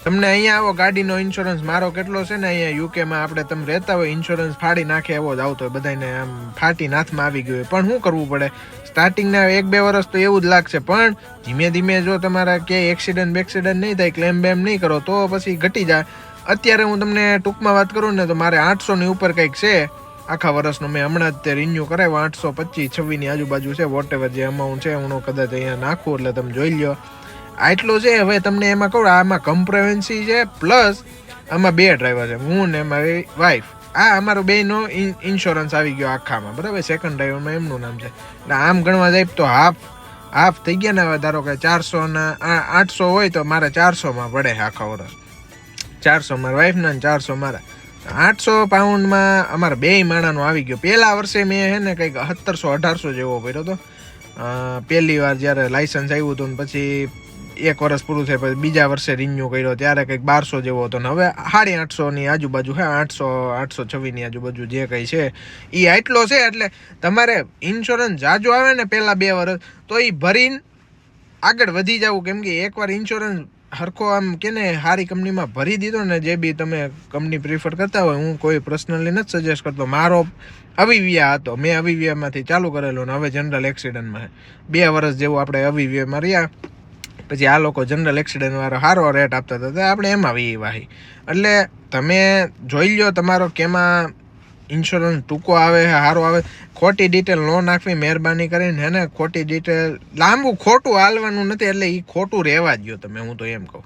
તમને અહીંયા આવો ગાડીનો ઇન્સ્યોરન્સ મારો કેટલો છે ને, અહીંયા યુકેમાં આપણે તમે રહેતા હોય ઇન્સ્યોરન્સ ફાડી નાખે એવો જ આવતો હોય, બધાને આમ ફાટી નાથમાં આવી ગયું હોય. પણ શું કરવું પડે, સ્ટાર્ટિંગના 1-2 વર્ષ તો એવું જ લાગશે, પણ ધીમે ધીમે જો તમારા ક્યાંય એક્સિડન્ટ નહીં થાય, ક્લેમ બેમ નહીં કરો તો પછી ઘટી જાય. અત્યારે હું તમને ટૂંકમાં વાત કરું ને તો મારે 800ની ઉપર કંઈક છે આખા વર્ષનો. મેં હમણાં જ તે રિન્યુ કરાવ્યો, 825-26ની આજુબાજુ છે. વોટ એવર જે અમાઉન્ટ છે હું કદાચ અહીંયા નાખું એટલે તમે જોઈ લો. આટલો છે. હવે તમને એમાં કહું, આમાં કમ્પ્રેહેન્સિવ છે, પ્લસ આમાં 2 ડ્રાઈવર છે, હું ને મારી વાઈફ. આ અમારો બેનો ઇન્સ્યોરન્સ આવી ગયો આખામાં, બરાબર. સેકન્ડ ડ્રાઈવરમાં એમનું નામ છે. એટલે આમ ગણવા જાય તો હાફ થઈ ગયા ને. હવે ધારો કે 400 800 હોય તો મારે 400માં પડે આખા વર્ષ. 400 મારા વાઈફના ને 400 મારા. 800 પાઉન્ડમાં અમારા 2 માણાનો આવી ગયો. પહેલા વર્ષે મેં હે ને કંઈક 1700-1800 જેવો ભર્યો હતો પહેલી વાર જ્યારે લાઇસન્સ આવ્યું હતું. ને પછી 1 વર્ષ પૂરું થાય પછી બીજા વર્ષે રિન્યુ કર્યો ત્યારે કંઈક 1200 જેવો હતો. ને હવે 850ની આજુબાજુ હે, 826ની આજુબાજુ જે કંઈ છે એ આટલો છે. એટલે તમારે ઇન્સ્યોરન્સ જાજો આવે ને પહેલાં 2 વર્ષ તો એ ભરીને આગળ વધી જવું. કેમ કે એકવાર ઇન્સ્યોરન્સ હરખો આમ કે ને સારી કંપનીમાં ભરી દીધો ને, જે બી તમે કંપની પ્રિફર કરતા હોય, હું કોઈ પર્સનલી નથી સજેસ્ટ કરતો. મારો અવિવ્યા હતો, મેં અવિવ્યામાંથી ચાલુ કરેલો ને હવે જનરલ એક્સિડન્ટમાં 2 વર્ષ જેવું આપણે અવિવ્યામાં રહ્યા. પછી આ લોકો જનરલ એક્સિડન્ટ વાળો સારો રેટ આપતા હતા, આપણે એમાં વાહી. એટલે તમે જોઈ લો તમારો કેમાં ઇન્સ્યોરન્સ ટૂંકો આવે સારો આવે. ખોટી ડિટેલ ન નાખવી મહેરબાની કરીને, હે ને. ખોટી ડિટેલ લાંબુ ખોટું હાલવાનું નથી, એટલે એ ખોટું રહેવા દો તમે, હું તો એમ કહું.